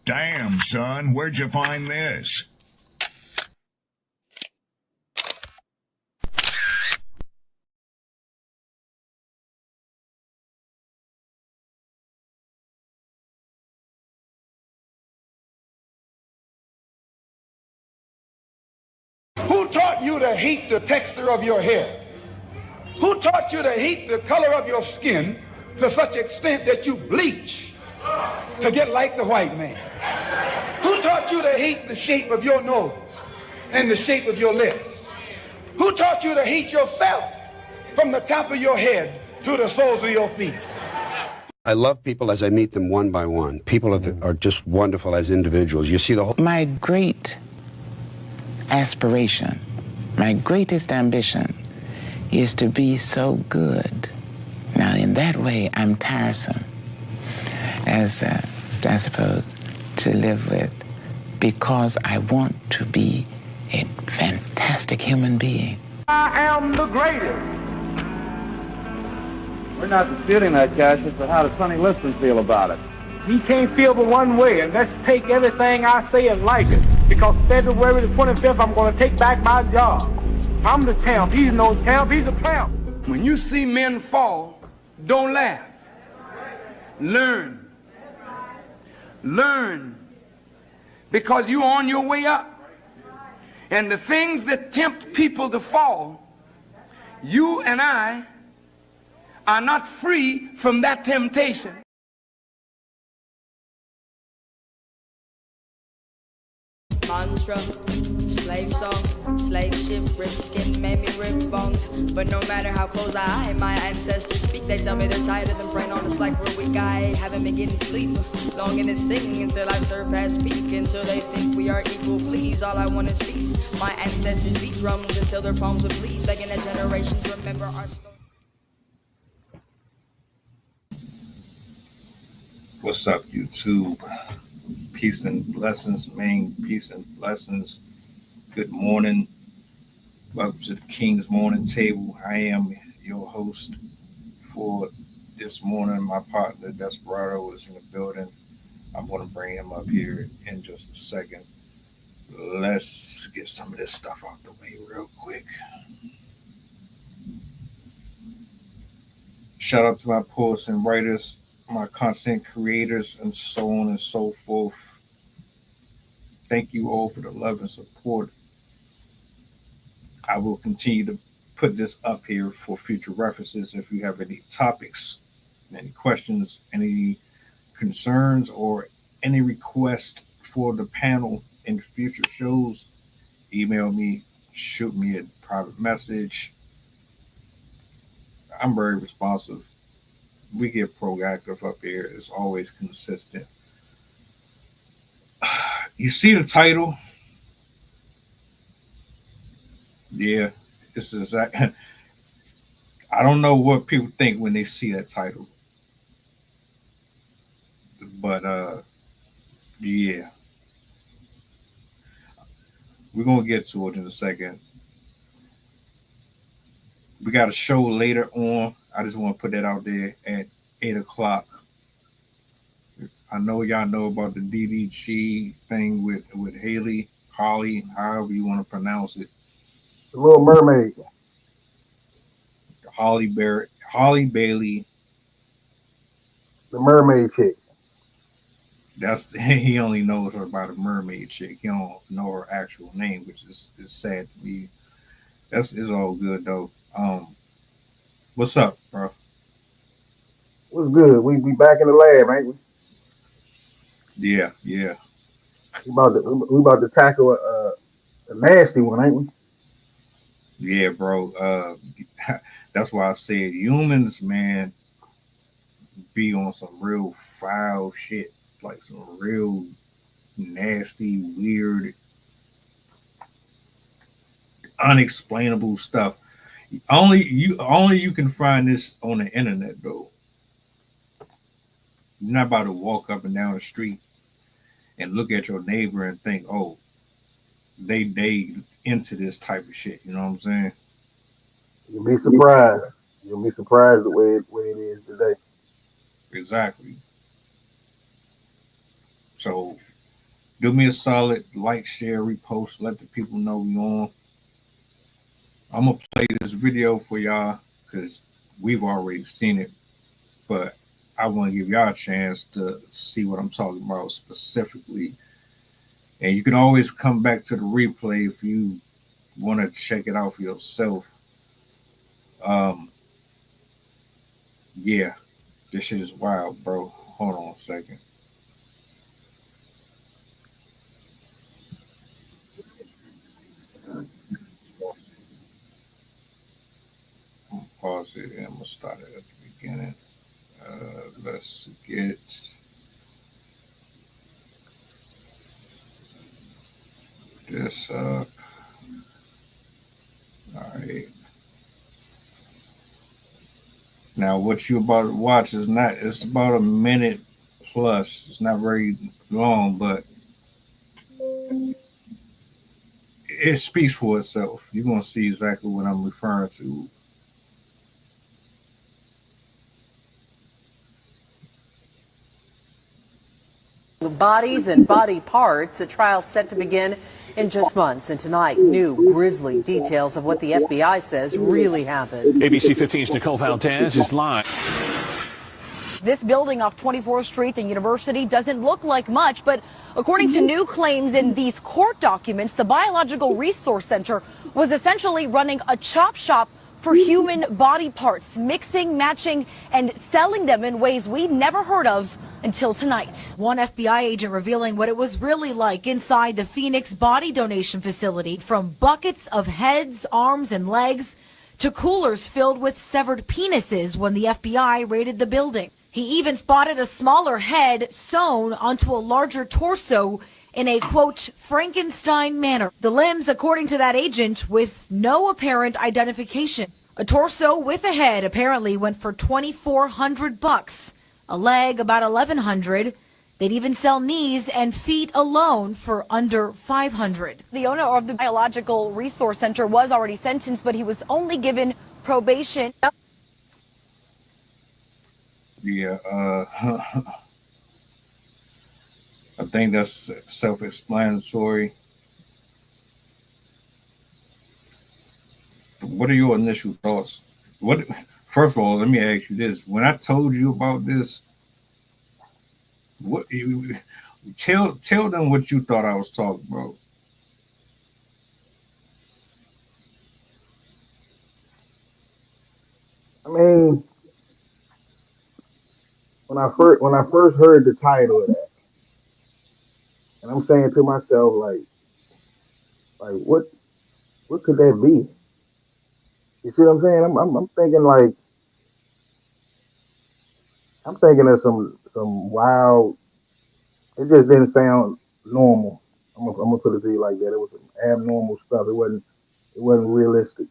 Damn, son, where'd you find this? Who taught you to hate the texture of your hair? Who taught you to hate the color of your skin to such extent that you bleach to get like the white man? Who taught you to hate the shape of your nose and the shape of your lips? Who taught you to hate yourself from the top of your head to the soles of your feet? I love people as I meet them one by one. People are just wonderful as individuals. You see the whole... My great aspiration, my greatest ambition is to be so good. Now, in that way, I'm tiresome, as I suppose, to live with, because I want to be a fantastic human being. I am the greatest. We're not disputing that, Cassius, but how does Sonny Liston feel about it? He can't feel but one way, and let's take everything I say and like it. Because February the 25th, I'm going to take back my job. I'm the champ. He's no champ. He's a tramp. When you see men fall, don't laugh. Learn. Learn. Because you're on your way up. And the things that tempt people to fall, you and I are not free from that temptation. Mantra, slave song, slave ship, rip skin, made me rip bones. But no matter how close my ancestors speak, they tell me they're tired of them praying on us like we're weak. I haven't been getting sleep, longing to sing until I surpass peak, until they think we are equal. Please, all I want is peace. My ancestors beat drums until their palms would bleed, begging that generations remember our story. What's up, YouTube? Peace and blessings, man. Peace and blessings. Good morning. Welcome to the King's Morning Table. I am your host for this morning. My partner, Desperado, is in the building. I'm going to bring him up here in just a second. Let's get some of this stuff out the way real quick. Shout out to my poets and writers, my content creators, and so on and so forth. Thank you all for the love and support. I will continue to put this up here for future references. If you have any topics, any questions, any concerns, or any request for the panel in future shows, email me, shoot me a private message. I'm very responsive. We get proactive up here. It's always consistent. You see the title? Yeah, this is that. I don't know what people think when they see that title, but yeah, we're gonna get to it in a second. We got a show later on. I just want to put that out there at 8 o'clock. I know y'all know about the DDG thing with Haley, Holly, however you want to pronounce it. The Little Mermaid. Holly Bailey. The mermaid chick. He only knows her by the mermaid chick. He don't know her actual name, which is sad to me. It's all good though. What's up, bro? What's good? We back in the lab, ain't we? Yeah. We about to tackle a nasty one, ain't we? Yeah, bro. That's why I said humans, man, be on some real foul shit, like some real nasty, weird, unexplainable stuff. Only you can find this on the internet, though. You're not about to walk up and down the street and look at your neighbor and think, oh, they into this type of shit. You know what I'm saying? You'll be surprised. You'll be surprised the way it is today. Exactly. So Do me a solid, like, share, repost, let the people know we on. I'm gonna play this video for y'all because we've already seen it, but I want to give y'all a chance to see what I'm talking about specifically. And you can always come back to the replay if you want to check it out for yourself. Um, yeah, this shit is wild, bro. Hold on a second. I'm gonna pause it and I'm gonna start it at the beginning. Let's get this up. All right. Now, what you're about to watch is not, it's about a minute plus. It's not very long, but it speaks for itself. You're going to see exactly what I'm referring to. Bodies and body parts, a trial set to begin in just months. And tonight, new grisly details of what the FBI says really happened. ABC 15's Nicole Valdez is live. This building off 24th Street and University doesn't look like much, but according to new claims in these court documents, the Biological Resource Center was essentially running a chop shop for human body parts, mixing, matching, and selling them in ways we'd never heard of until tonight. One FBI agent revealing what it was really like inside the Phoenix body donation facility, from buckets of heads, arms, and legs to coolers filled with severed penises when the FBI raided the building. He even spotted a smaller head sewn onto a larger torso in a, quote, Frankenstein manner. The limbs, according to that agent, with no apparent identification. A torso with a head apparently went for $2,400. A leg about $1,100. They'd even sell knees and feet alone for under $500. The owner of the Biological Resource Center was already sentenced, but he was only given probation. Yeah, I think that's self-explanatory. What are your initial thoughts? First of all, let me ask you this: when I told you about this, what you tell them what you thought I was talking about? I mean, when I first heard the title of that, and I'm saying to myself, like what could that be? You see what I'm saying? I'm thinking like I'm thinking of some wild. It just didn't sound normal. I'm gonna put it to you like that. It was some abnormal stuff. It wasn't realistic.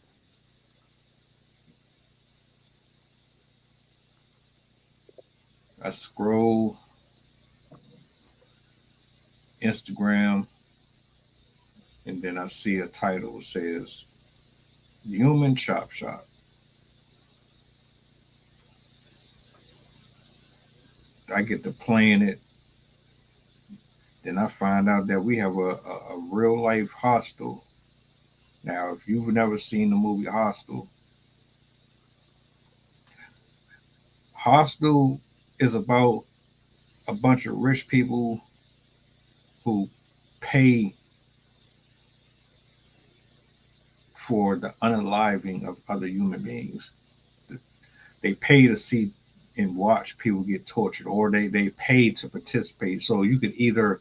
I scroll Instagram, and then I see a title that says "Human Chop Shop." I get to playing it. Then I find out that we have a real life hostel. Now, if you've never seen the movie Hostel is about a bunch of rich people who pay for the unaliving of other human beings. They pay to see and watch people get tortured, or they pay to participate. So you could either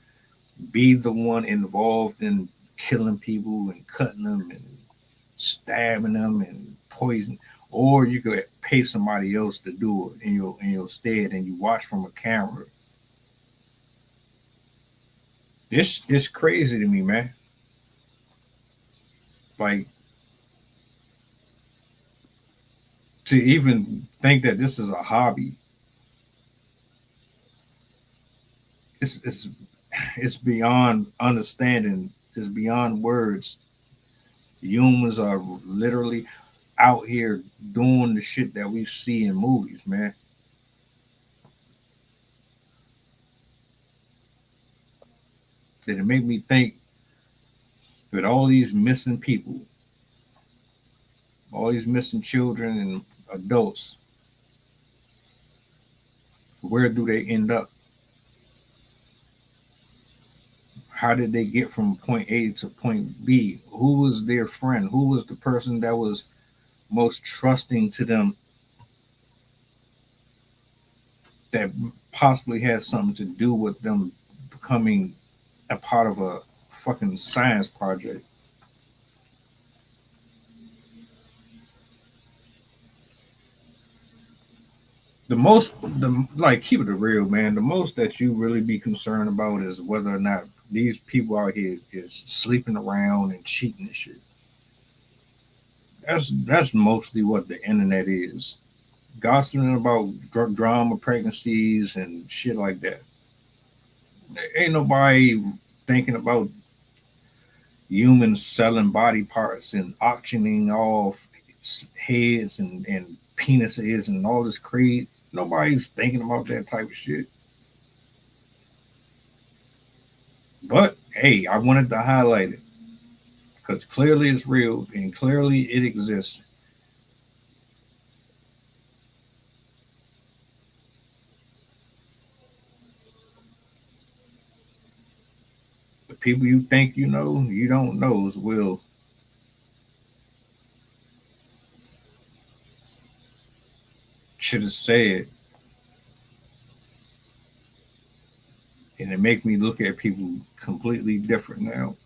be the one involved in killing people and cutting them and stabbing them and poison, or you could pay somebody else to do it in your stead, and you watch from a camera. This is crazy to me, man. Like, to even think that this is a hobby, it's beyond understanding. It's beyond words. Humans are literally out here doing the shit that we see in movies, man. that it made me think with all these missing people, all these missing children and adults, where do they end up? How did they get from point A to point B? Who was their friend? Who was the person that was most trusting to them that possibly had something to do with them becoming a part of a fucking science project? Keep it real, man. The most that you really be concerned about is whether or not these people out here is sleeping around and cheating and shit. That's mostly what the internet is. Gossiping about drama, pregnancies, and shit like that. Ain't nobody thinking about humans selling body parts and auctioning off heads and penises and all this crazy. Nobody's thinking about that type of shit. But hey, I wanted to highlight it because clearly it's real and clearly it exists. The people you think you know, you don't know as well. Shit is sad. And it make me look at people completely different now,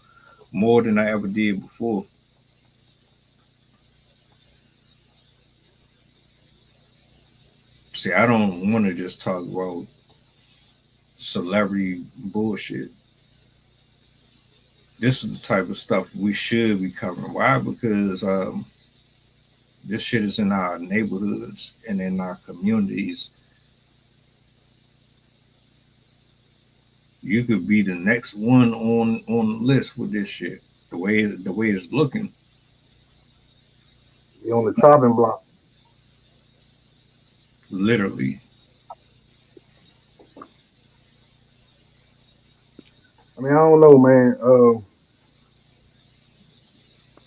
more than I ever did before. See, I don't want to just talk about celebrity bullshit. This is the type of stuff we should be covering. Why? Because this shit is in our neighborhoods and in our communities. You could be the next one on the list with this shit. The way it's looking. You're on the chopping block. Literally. I mean, I don't know, man.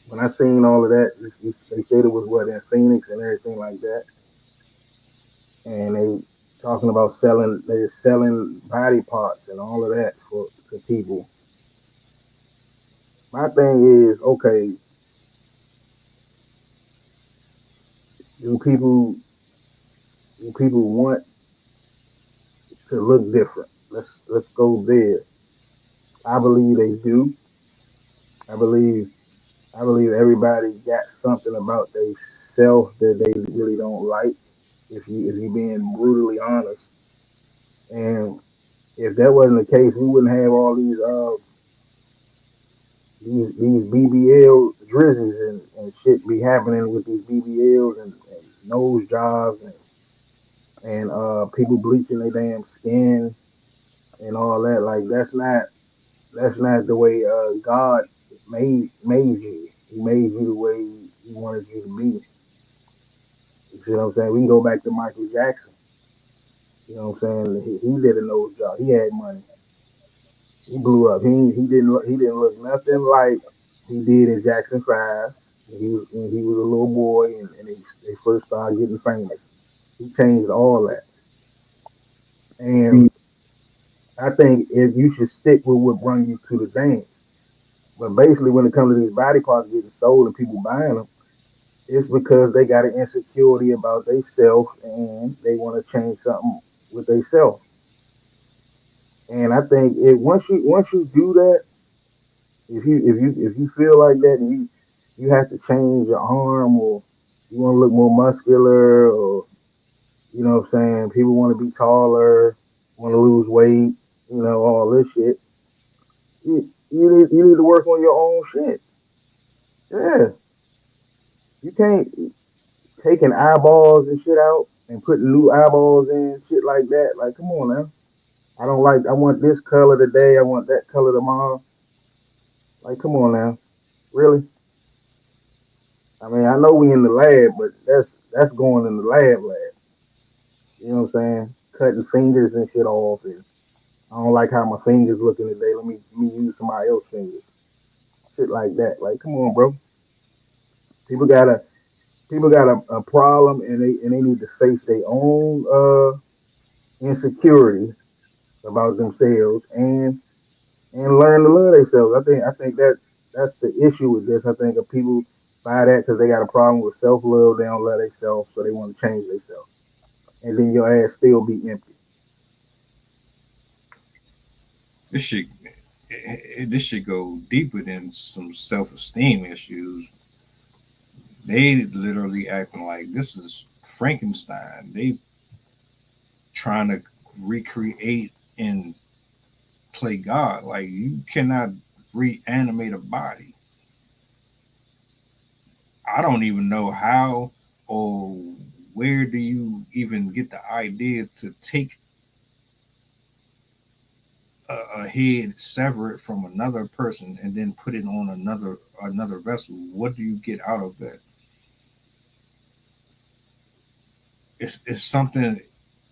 When I seen all of that, they said it was what in Phoenix and everything like that, and they talking about they're selling body parts and all of that to people. My thing is, okay, do people want to look different? Let's go there. I believe they do. I believe everybody got something about they self that they really don't like. If you being brutally honest, and if that wasn't the case, we wouldn't have all these BBL drizzies and shit be happening with these BBLs and nose jobs and people bleaching their damn skin and all that. Like that's not the way God made you. He made you the way he wanted you to be. You see what I'm saying? We can go back to Michael Jackson. You know what I'm saying? He did a nose job. He had money. He blew up. He didn't look nothing like he did in Jackson 5 when he was a little boy and they first started getting famous. He changed all that. And I think if you should stick with what brought you to the dance. But basically when it comes to these body parts getting sold and people buying them, it's because they got an insecurity about themselves and they want to change something with themselves. And I think once you do that, if you feel like that and you have to change your arm or you want to look more muscular or you know what I'm saying, people want to be taller, want to lose weight, all this shit. You need to work on your own shit. Yeah. You can't taking eyeballs and shit out and putting new eyeballs in, shit like that. Like, come on now. I want this color today, I want that color tomorrow. Like, come on now. Really? I mean, I know we in the lab, but that's going in the lab. You know what I'm saying? Cutting fingers and shit off and I don't like how my fingers looking today. Let me use somebody else's fingers. Shit like that. Like, come on, bro. People got a problem, and they need to face their own insecurity about themselves and learn to love themselves. I think that's the issue with this. I think if people buy that because they got a problem with self love, they don't love themselves, so they want to change themselves, and then your ass still be empty. This shit, this should go deeper than some self-esteem issues. They literally acting like this is Frankenstein. They trying to recreate and play God. Like you cannot reanimate a body. I don't even know how or where do you even get the idea to take a head sever it from another person and then put it on another vessel. What do you get out of that? It's something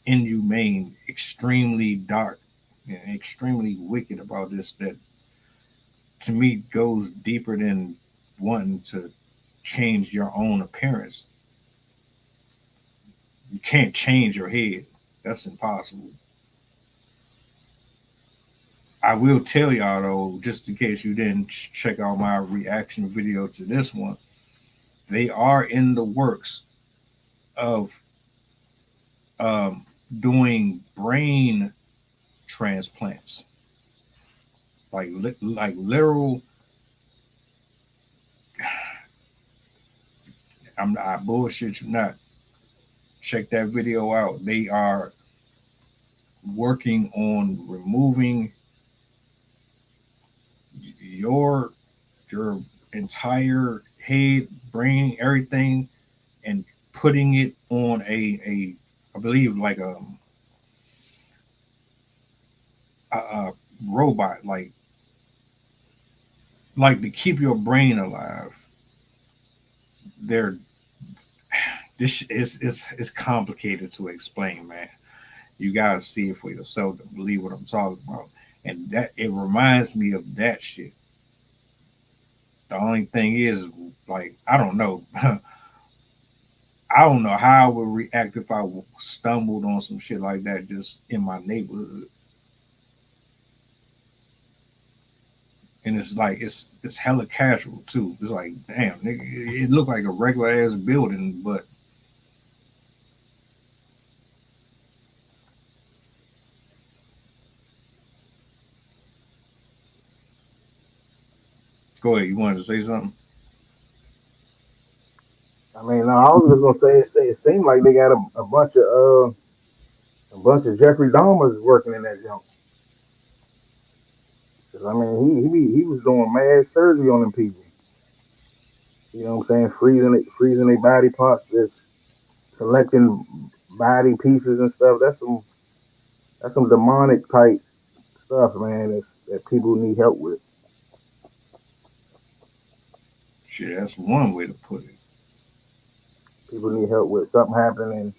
inhumane, extremely dark, and extremely wicked about this that to me goes deeper than wanting to change your own appearance. You can't change your head. That's impossible. I will tell y'all though, just in case you didn't check out my reaction video to this one, they are in the works of um, doing brain transplants, like literal. I bullshit you not. Check that video out. They are working on removing your entire head, brain, everything, and putting it on a I believe like a robot, like to keep your brain alive. They're this is complicated to explain, man. You gotta see it for yourself to believe what I'm talking about. And that it reminds me of that shit. The only thing is, like, I don't know. I don't know how I would react if I stumbled on some shit like that just in my neighborhood. And it's like it's hella casual too. It's like, damn, nigga, it looked like a regular ass building, but go ahead. You wanted to say something? I mean, no, I was just gonna say it seemed like they got a bunch of Jeffrey Dahmers working in that junk. 'Cause, I mean, he was doing mad surgery on them people. You know what I'm saying? Freezing their body parts, just collecting body pieces and stuff. That's some demonic type stuff, man. That people need help with. Shit, that's one way to put it. People need help with something happening.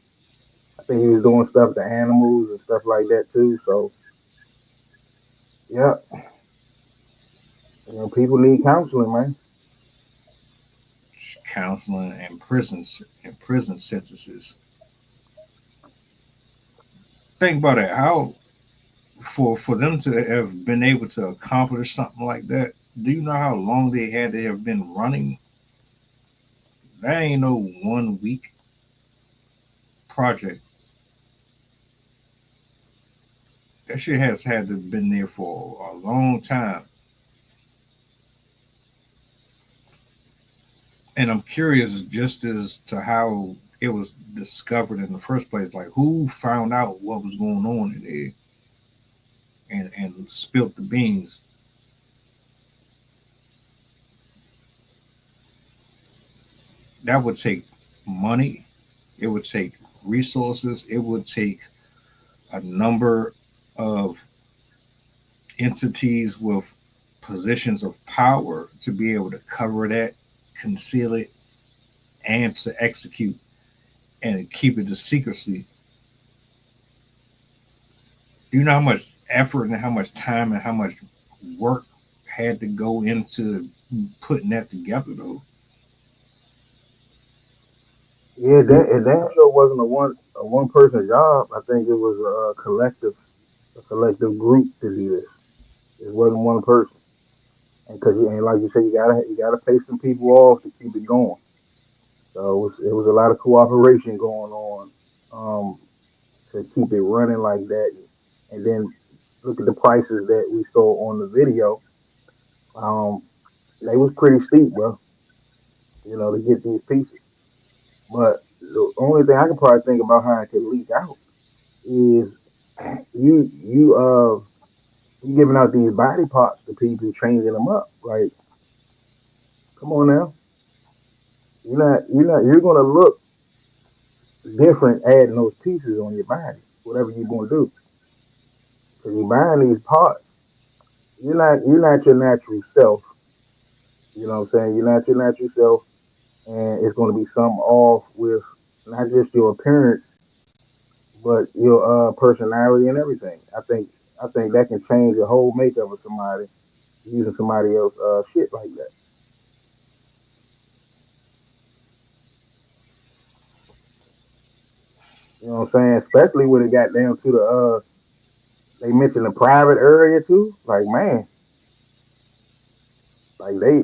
I think he was doing stuff to animals and stuff like that too. So yeah, people need counseling, man. Counseling and prison sentences. Think about it. How for them to have been able to accomplish something like that, do you know how long they had to have been running? That ain't no 1 week project. That shit has had to have been there for a long time. And I'm curious just as to how it was discovered in the first place. Like who found out what was going on in there and spilt the beans. That would take money, it would take resources, it would take a number of entities with positions of power to be able to cover that, conceal it, and to execute and keep it to secrecy. Do you know how much effort and how much time and how much work had to go into putting that together, though. Yeah, that and damn sure wasn't a one person job. I think it was a collective group to do this. It wasn't one person, and and like you said, you gotta pay some people off to keep it going. So it was a lot of cooperation going on to keep it running like that. And then look at the prices that we saw on the video. Um, they was pretty steep, bro. To get these pieces. But the only thing I can probably think about how it could leak out is you giving out these body parts to people, changing them up. Like, come on now, you're gonna look different adding those pieces on your body, whatever you're gonna do. Because you're buying these parts, you're not your natural self. You know what I'm saying? You're not your natural self, and it's gonna be something off with not just your appearance, but your personality and everything. I think that can change the whole makeup of somebody using somebody else shit like that. You know what I'm saying? Especially when it got down to they mentioned the private area too. Like, man, like they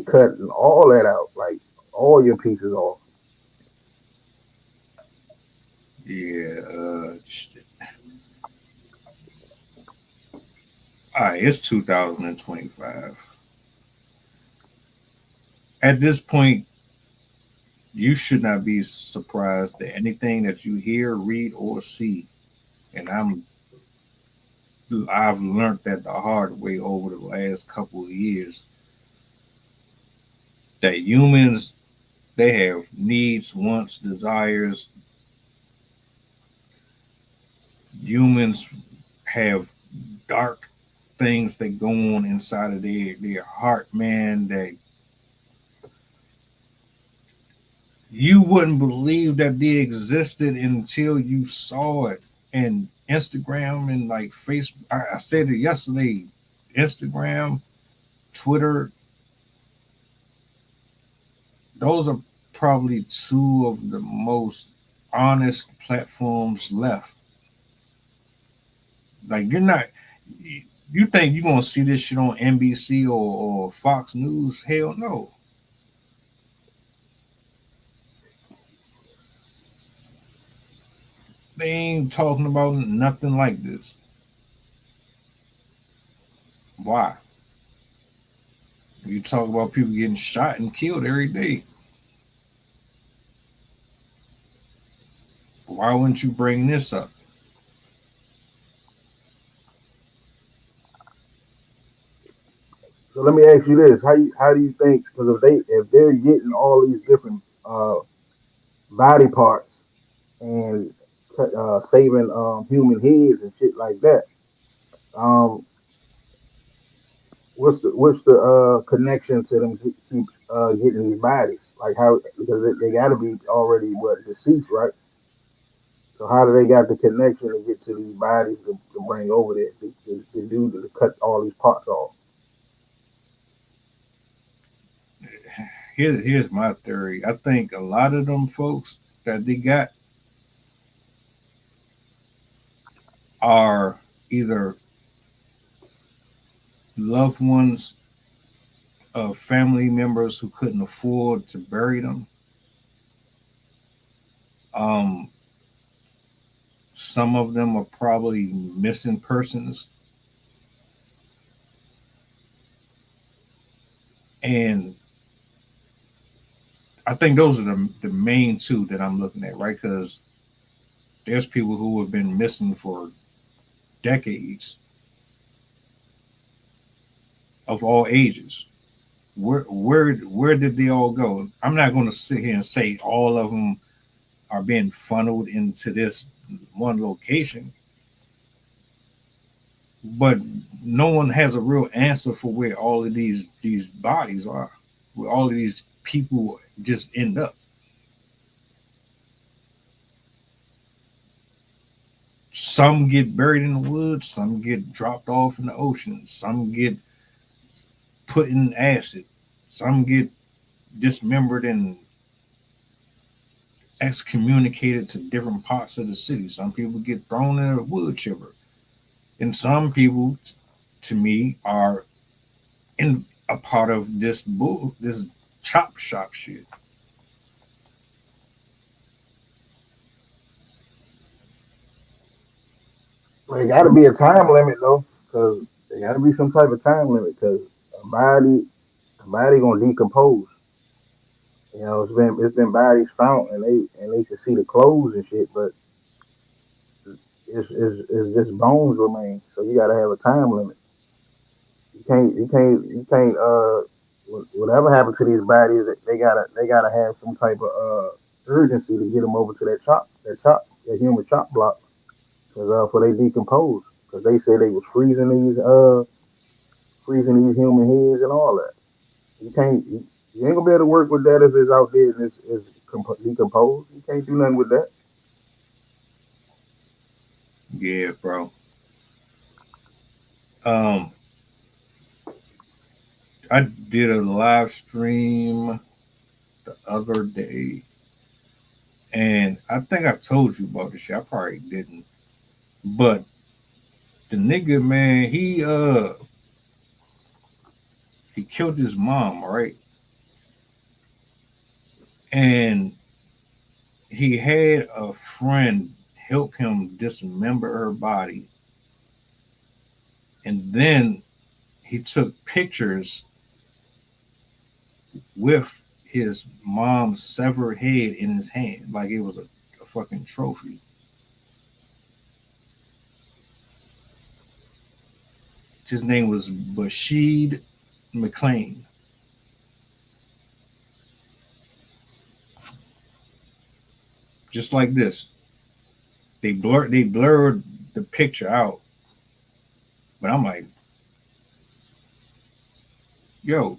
cutting all that out, like all your pieces off. Yeah. All right, it's 2025. At this point, you should not be surprised at anything that you hear, read, or see. And I've learned that the hard way over the last couple of years that humans, they have needs, wants, desires. Humans have dark things that go on inside of their heart, man, that you wouldn't believe that they existed until you saw it. And Instagram and like Facebook, I said it yesterday, Instagram, Twitter, those are probably two of the most honest platforms left. Like, you think you're gonna see this shit on NBC or Fox News? Hell no. They ain't talking about nothing like this. Why? You talk about people getting shot and killed every day. Why wouldn't you bring this up? So let me ask you this: how do you think? Because if they're getting all these different body parts and saving human heads and shit like that, um, what's the connection to them keep getting these bodies? Like, how, because they got to be already what, deceased, right? So how do they got the connection to get to these bodies to bring over there to cut all these parts off? Here's my theory. I think a lot of them folks that they got are either loved ones of family members who couldn't afford to bury them. Um, some of them are probably missing persons, and I think those are the main two that I'm looking at, right? Because there's people who have been missing for decades of all ages. Where did they all go? I'm not going to sit here and say all of them are being funneled into this one location, but no one has a real answer for where all of these bodies are, where all of these people just end up. Some get buried in the woods, some get dropped off in the ocean, some get put in acid, some get dismembered and excommunicated to different parts of the city. Some people get thrown in a wood chipper. And some people, to me, are in a part of this chop shop shit. There got to be a time limit though, because there got to be some type of time limit, because a body gonna decompose. You know, it's been bodies found, and they can see the clothes and shit, but it's just bones remain. So you got to have a time limit. You can't whatever happened to these bodies, they gotta have some type of urgency to get them over to that human chop block, because for they decompose, because they said they was freezing these human heads and all that. You ain't gonna be able to work with that if it's out there and it's decomposed. You can't do nothing with that. Yeah, bro. Um, I did a live stream the other day, and I think I told you about this shit. I probably didn't, but the nigga, man, he killed his mom, right? And he had a friend help him dismember her body, and then he took pictures with his mom's severed head in his hand, like it was a fucking trophy. His name was Bashid McLean. Just like this. They blurred the picture out. But I'm like, yo,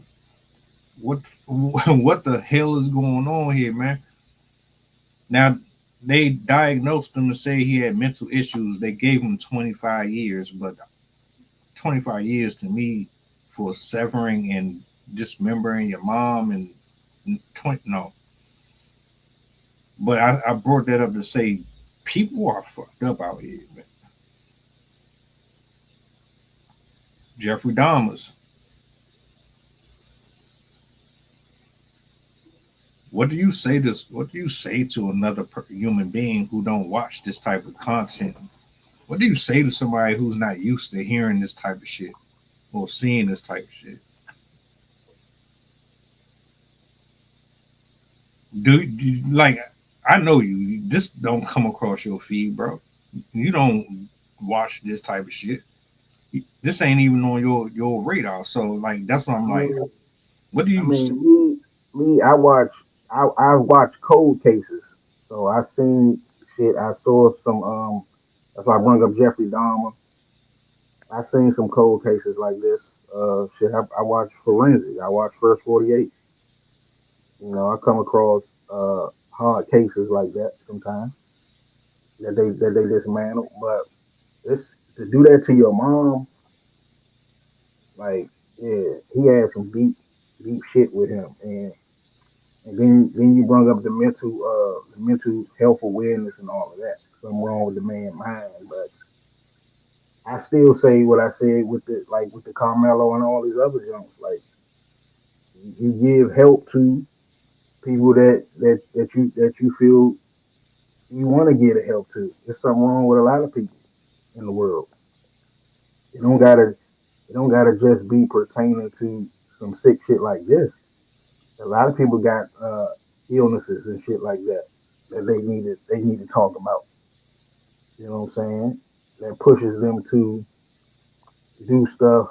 what the hell is going on here, man? Now they diagnosed him to say he had mental issues. They gave him 25 years, but 25 years to me for severing and dismembering your mom and 20 no. But I brought that up to say people are fucked up out here, man. Jeffrey Dahmer's. What do you say to another human being who don't watch this type of content? What do you say to somebody who's not used to hearing this type of shit or seeing this type of shit? Like, I know you this don't come across your feed, bro. You don't watch this type of shit. This ain't even on your radar. So like that's what I'm like. What do you? I mean, I watch cold cases. So I seen shit. I saw some. That's why I bring up Jeffrey Dahmer. I seen some cold cases like this. Shit. I watch forensic. I watch First 48. You know, I come across hard cases like that sometimes that they dismantle. But it's to do that to your mom, like, yeah, he had some deep shit with him, and then you bring up the mental health awareness and all of that. Something wrong with the man's mind, but I still say what I said with the Carmelo and all these other junks. Like, you give help to people that you feel you want to give the help to. There's something wrong with a lot of people in the world. You don't gotta just be pertaining to some sick shit like this. A lot of people got illnesses and shit like that that they need to talk about. You know what I'm saying? That pushes them to do stuff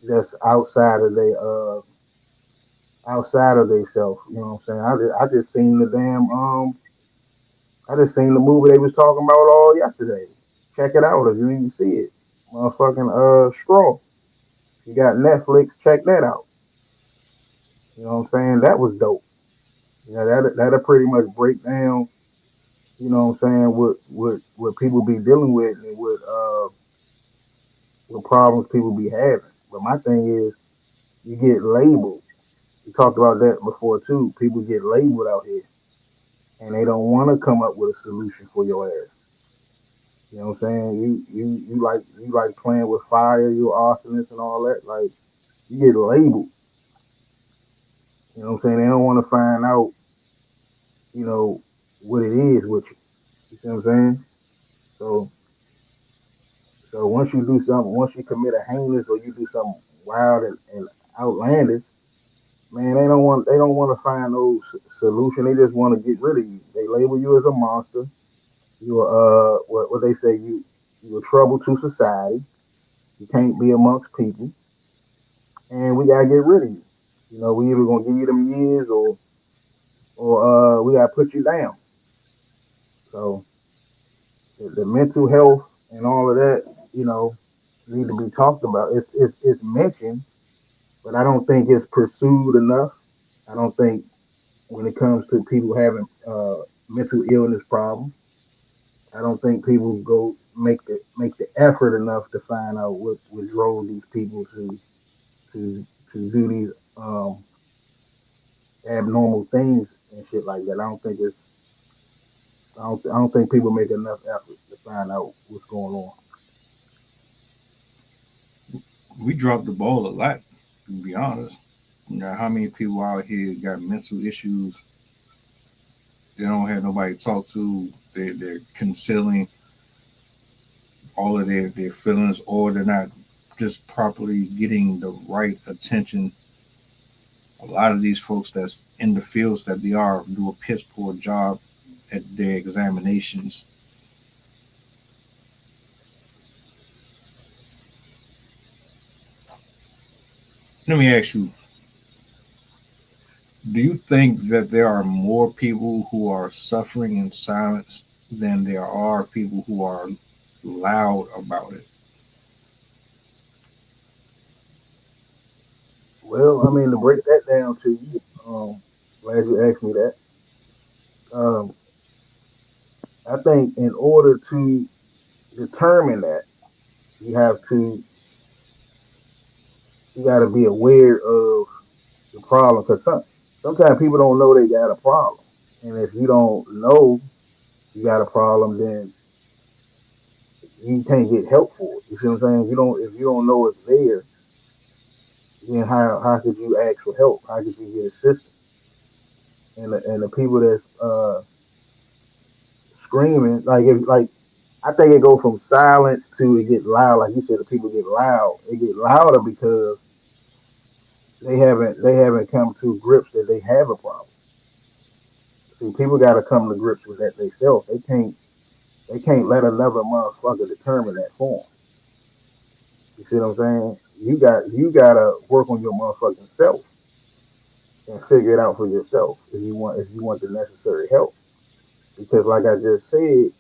that's outside of themselves. You know what I'm saying? I just seen I just seen the movie they was talking about all yesterday. Check it out if you didn't see it. Motherfucking Straw. If you got Netflix, check that out. You know what I'm saying? That was dope. You know, that'll pretty much break down you know what I'm saying, what people be dealing with and what problems people be having. But my thing is, you get labeled. We talked about that before too. People get labeled out here, and they don't want to come up with a solution for your ass. You know what I'm saying? You like playing with fire, you arsonist and all that. Like you get labeled. You know what I'm saying? They don't want to find out, you know, what it is with you. You see what I'm saying? So once you do something, once you commit a heinous or you do something wild and outlandish, man, they don't want to find no solution. They just want to get rid of you. They label you as a monster. You are what they say, you're a trouble to society. You can't be amongst people, and we gotta get rid of you. You know, we either gonna give you them years or we gotta put you down. So the mental health and all of that, you know, need to be talked about. It's mentioned, but I don't think it's pursued enough. I don't think when it comes to people having mental illness problems, I don't think people go make the effort enough to find out what drove these people to do these abnormal things and shit like that. I don't think people make enough effort to find out what's going on. We dropped the ball a lot, to be honest. You know, how many people out here got mental issues? They don't have nobody to talk to. They're concealing all of their feelings, or they're not just properly getting the right attention. A lot of these folks that's in the fields that they are do a piss poor job at their examinations. Let me ask you, do you think that there are more people who are suffering in silence than there are people who are loud about it? Well, I mean, to break that down to you, glad you asked me that. Um, I think in order to determine that, you have to you got to be aware of the problem because sometimes people don't know they got a problem, and if you don't know you got a problem, then you can't get help for it. You see what I'm saying? If you don't know it's there, then how could you ask for help? How could you get assistance? And the people that's screaming like I think it goes from silence to it get loud. Like you said, the people get loud. It get louder because they haven't come to grips that they have a problem. See, people got to come to grips with that themselves. They can't let another motherfucker determine that for them. You see what I'm saying? You gotta work on your motherfucking self and figure it out for yourself if you want the necessary help. Because like I just said,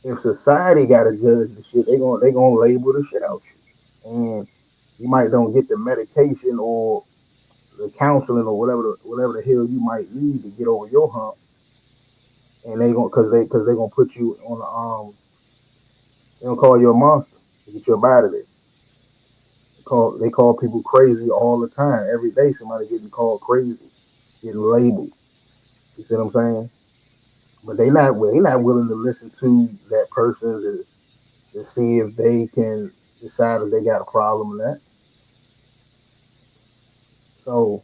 if society got to judge the shit, they gonna label the shit out you, and you might don't get the medication or the counseling or whatever the hell you might need to get over your hump, and they gonna put you on the they gonna call you a monster to get you up out of there. They call people crazy all the time. Every day somebody getting called crazy, getting labeled. You see what I'm saying? But they not willing to listen to that person to see if they can decide if they got a problem in that. So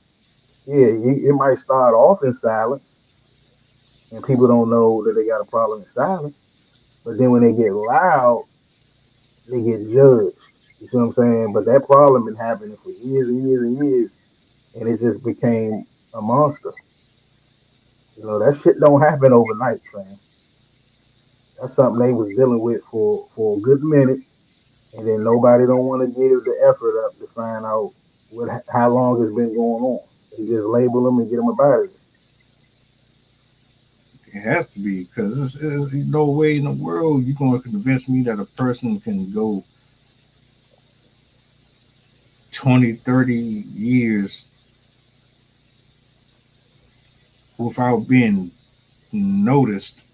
yeah, it might start off in silence, and people don't know that they got a problem in silence. But then when they get loud, they get judged. You see what I'm saying? But that problem been happening for years and years and years, and it just became a monster. You know that shit don't happen overnight, fam. That's something they was dealing with for a good minute, and then nobody don't want to give the effort up to find out how long it's been going on. They just label them and get them about it. It has to be because there's no way in the world you're going to convince me that a person can go 20, 30 years without being noticed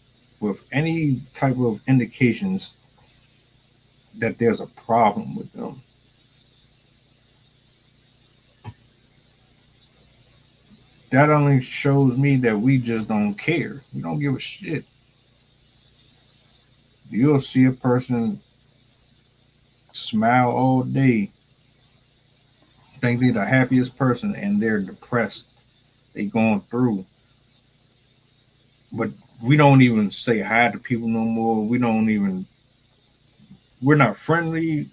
with any type of indications that there's a problem with them. That only shows me that we just don't care. We don't give a shit. You'll see a person smile all day, think they're the happiest person, and they're depressed. They going through. But we don't even say hi to people no more. We're not friendly.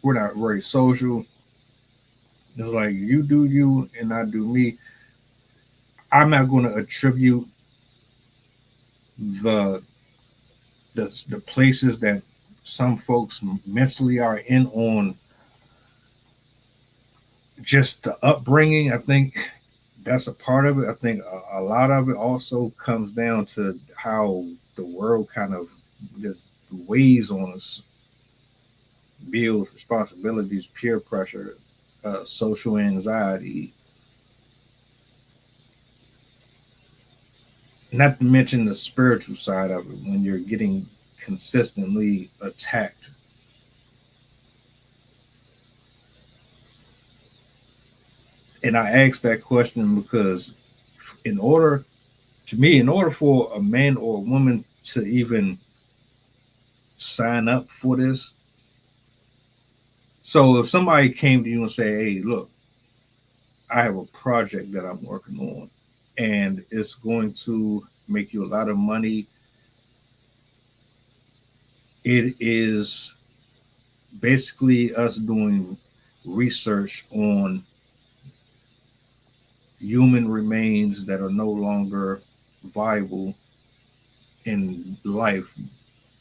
We're not very social. It's like you do you and I do me. I'm not going to attribute the places that some folks mentally are in on just the upbringing. I think that's a part of it. I think a lot of it also comes down to how the world kind of just weighs on us, bills, responsibilities, peer pressure, social anxiety. Not to mention the spiritual side of it when you're getting consistently attacked. And I asked that question because in order for a man or a woman to even sign up for this, so if somebody came to you and say, hey, look, I have a project that I'm working on and it's going to make you a lot of money. It is basically us doing research on human remains that are no longer viable in life,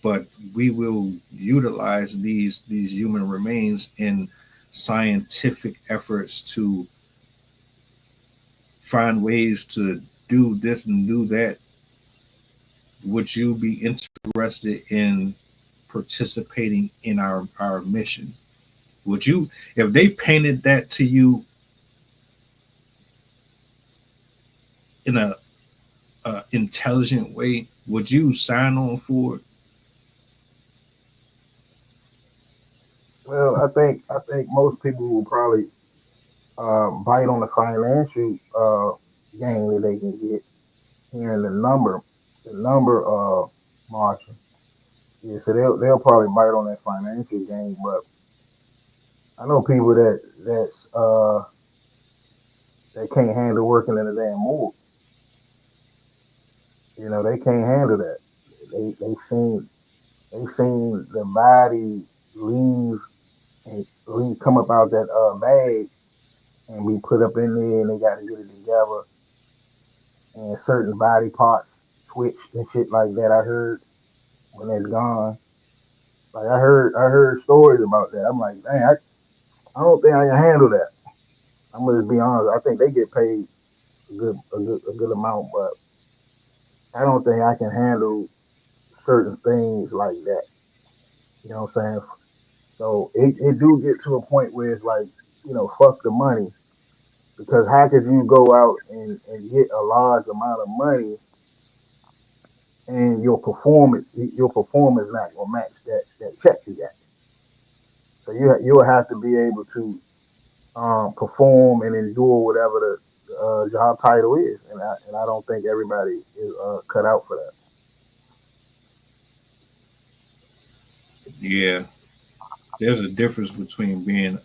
but we will utilize these human remains in scientific efforts to find ways to do this and do that. Would you be interested in participating in our mission? Would you, if they painted that to you in a intelligent way, would you sign on for it? Well, I think most people will probably bite on the financial gain that they can get hearing the number margin. Yeah, so they'll probably bite on that financial gain. But I know people that can't handle working in a damn morgue. You know, they can't handle that. They seen the body leave and leave come up out that bag and be put up in there, and they got to get it together. And certain body parts twitch and shit like that. I heard when it's gone. Like I heard stories about that. I'm like, dang, I don't think I can handle that. I'm gonna just be honest. I think they get paid a good amount, but I don't think I can handle certain things like that. You know what I'm saying? So it do get to a point where it's like, fuck the money. Because how could you go out and get a large amount of money and your performance not gonna match that check you got? So you'll have to be able to perform and endure whatever the job title is, and I don't think everybody is cut out for that. Yeah, there's a difference between being.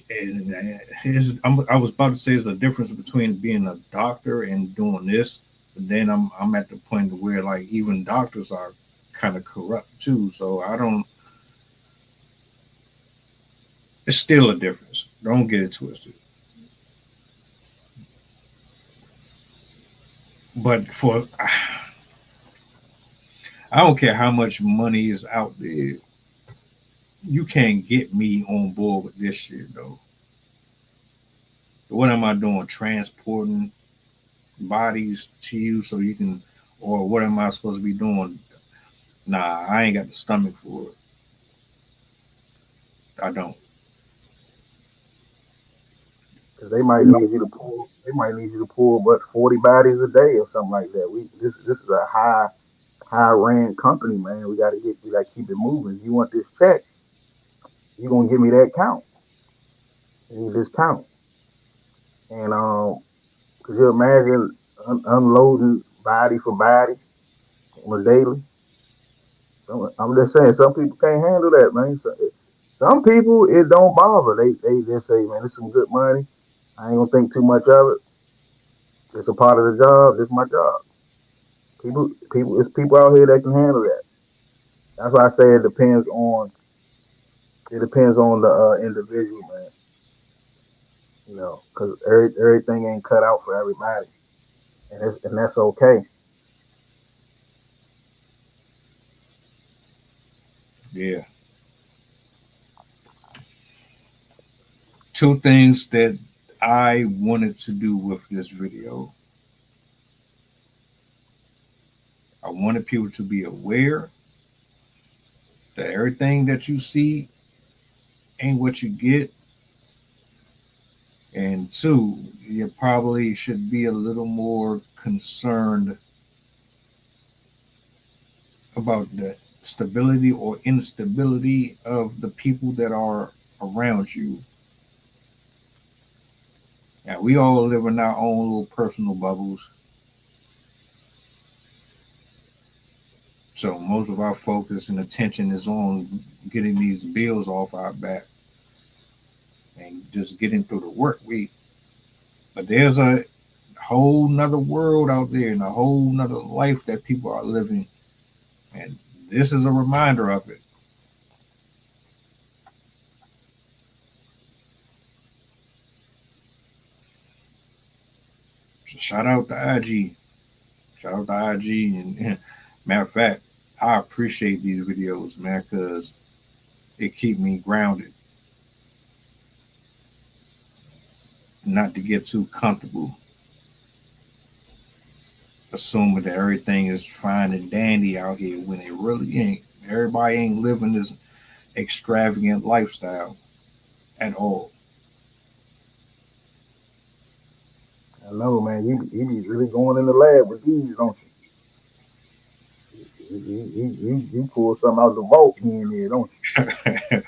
I was about to say there's a difference between being a doctor and doing this, but then I'm at the point where like even doctors are kind of corrupt too. So I don't. It's still a difference. Don't get it twisted. But I don't care how much money is out there. You can't get me on board with this shit though. What am I doing? Transporting bodies to you so you can, or what am I supposed to be doing? Nah, I ain't got the stomach for it. I don't. Cause they might need you to pull. They might need you to pull, but 40 bodies a day or something like that. This is a high rand company, man. We gotta keep it moving. If you want this check, you gonna give me that count. You need this count. And could you imagine unloading body for body on a daily? I'm just saying, some people can't handle that, man. Some people it don't bother. They just say, man, this is some good money. I ain't gonna think too much of it. It's a part of the job. It's my job. It's people out here that can handle that. That's why I say it depends on the individual, man. You know, because everything ain't cut out for everybody, and that's okay. Yeah. Two things that I wanted to do with this video. I wanted people to be aware that everything that you see ain't what you get. And two, you probably should be a little more concerned about the stability or instability of the people that are around you. Now, we all live in our own little personal bubbles. So most of our focus and attention is on getting these bills off our back and just getting through the work week. But there's a whole nother world out there and a whole nother life that people are living. And this is a reminder of it. So shout out to IG. Shout out to IG. And matter of fact, I appreciate these videos, man, because it keep me grounded. Not to get too comfortable, assuming that everything is fine and dandy out here when it really ain't. Everybody ain't living this extravagant lifestyle at all. I know, man. You be really going in the lab with these, don't you? You pull something out the vault here and there, don't you?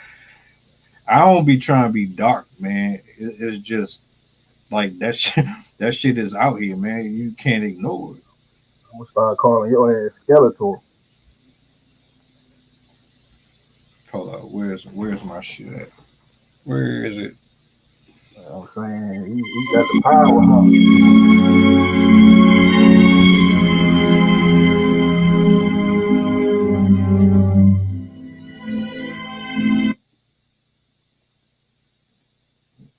I don't be trying to be dark, man. It's just like that shit. That shit is out here, man. You can't ignore it. I'm gonna start calling your ass Skeletor. Hold up, where's my shit at? Where is it? I'm saying you got the power, huh?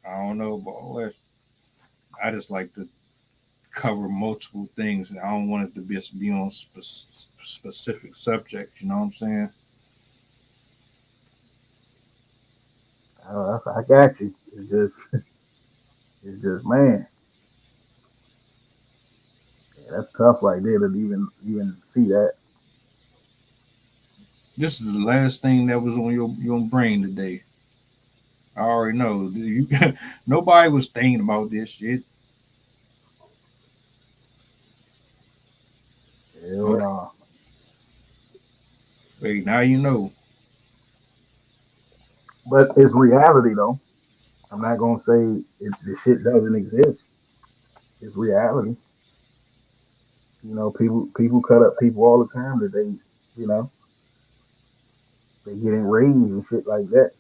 I don't know about all that. I just like to cover multiple things. I don't want it to just be on specific subjects. You know what I'm saying? I got you. It's just, man, yeah, that's tough right there to even see that. This is the last thing that was on your brain today. I already know. Nobody was thinking about this shit. Hell Oh, no. wait, now you know. But it's reality though. I'm not gonna say the shit doesn't exist. It's reality. You know, people cut up people all the time that you know, they get enraged and shit like that.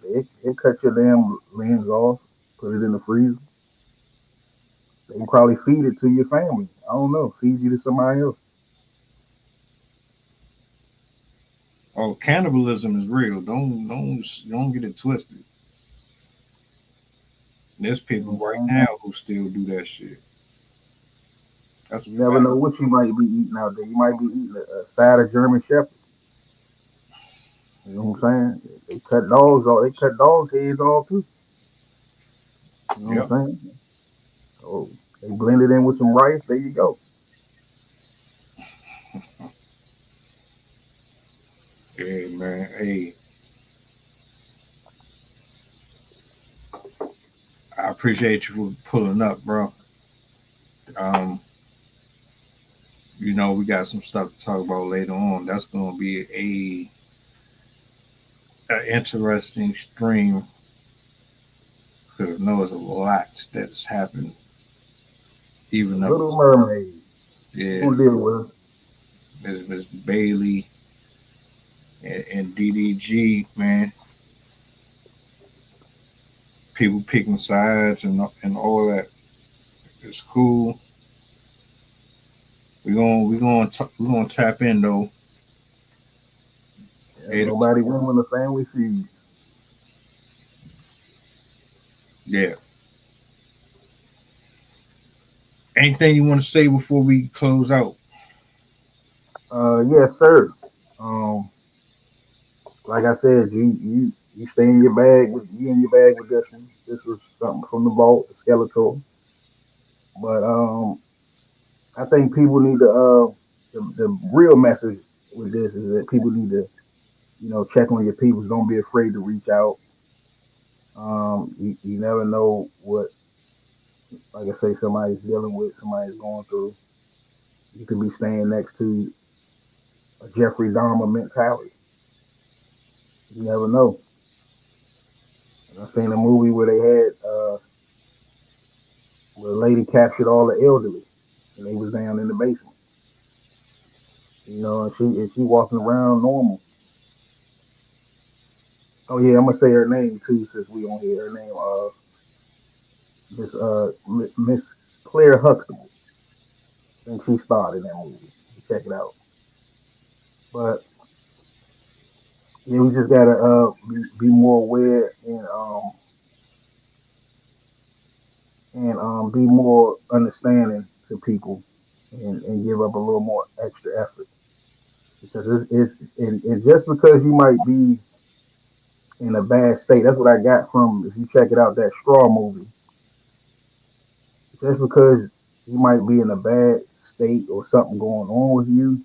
They cut your damn limbs off, put it in the freezer. They can probably feed it to your family. I don't know, feed you to somebody else. Oh, cannibalism is real. Don't get it twisted. There's You know people what right I'm saying? now who still do that shit. That's a You never fact. know what you might be eating out there. You might be eating a side of German Shepherd. You know what I'm saying? They cut dogs off. They cut dogs' heads off too. You know what Yep. I'm saying? So they blend it in with some rice. There you go. Yeah, man. Hey, I appreciate you for pulling up, bro. You know, we got some stuff to talk about later on. That's going to be a interesting stream because I know there's a lot that's happened. Even up, Little Mermaid. yeah, Who deal with Miss Bailey and DDG, man. People picking sides and all that. It's cool. We're gonna tap in though. Nobody win when the family feeds. Yeah. Anything you want to say before we close out? Yes, sir. Like I said, you stay in your bag with this one. This was something from the vault, the Skeletor. But I think people need to the real message with this is that people need to, check on your people. Don't be afraid to reach out. You never know what, like I say, somebody's dealing with, somebody's going through. You could be staying next to a Jeffrey Dahmer mentality. You never know. And I seen a movie where they had where a lady captured all the elderly, and they was down in the basement. And she walking around normal. Oh yeah, I'm gonna say her name too, since we on here. Her name Miss Claire Huxtable. I think she starred in that movie. Check it out. But yeah, we just gotta be more aware and be more understanding to people and give up a little more extra effort, because it's just because you might be in a bad state. That's what I got from, if you check it out, that Straw movie. Just because you might be in a bad state or something going on with you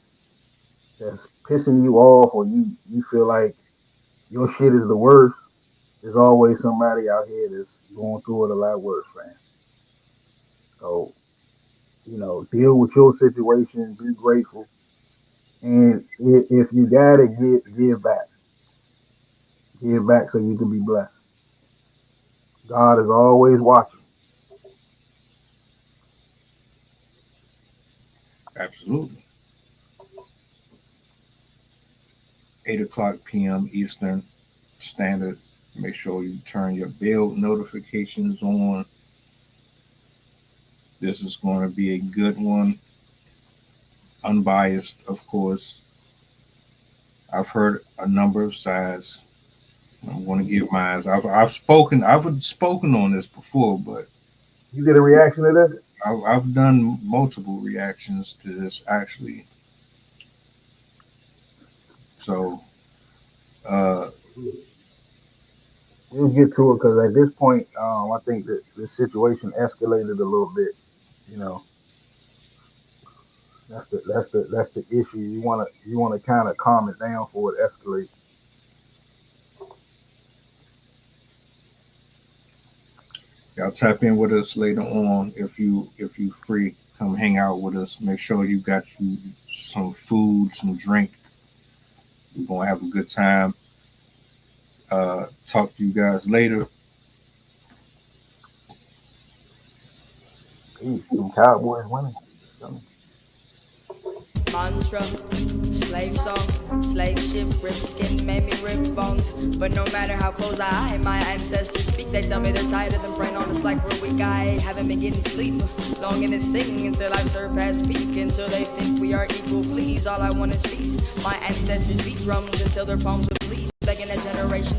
that's pissing you off, or you feel like your shit is the worst, there's always somebody out here that's going through it a lot worse, man. So, deal with your situation, be grateful. And if you gotta give back. Give back so you can be blessed. God is always watching. Absolutely. 8:00 p.m. Eastern Standard. Make sure you turn your bell notifications on. This is going to be a good one. Unbiased, of course. I've heard a number of sides. I'm going to give mine. I've spoken on this before, but you get a reaction to that? I've done multiple reactions to this actually. So we'll get to it, because at this point, I think that the situation escalated a little bit. That's the issue. You wanna kind of calm it down before it escalates. Y'all tap in with us later on if you free. Come hang out with us. Make sure you got you some food, some drink. We're gonna have a good time. Talk to you guys later. Some Cowboys winning. Mantra, slave song, slave ship, rip skin, made me rip bones. But no matter how close my ancestors speak, they tell me they're tired of them praying on us like we're weak. I haven't been getting sleep, longing to sing until I've surpassed peak, until they think we are equal. Please, all I want is peace. My ancestors beat drums until their palms would bleed, begging a generation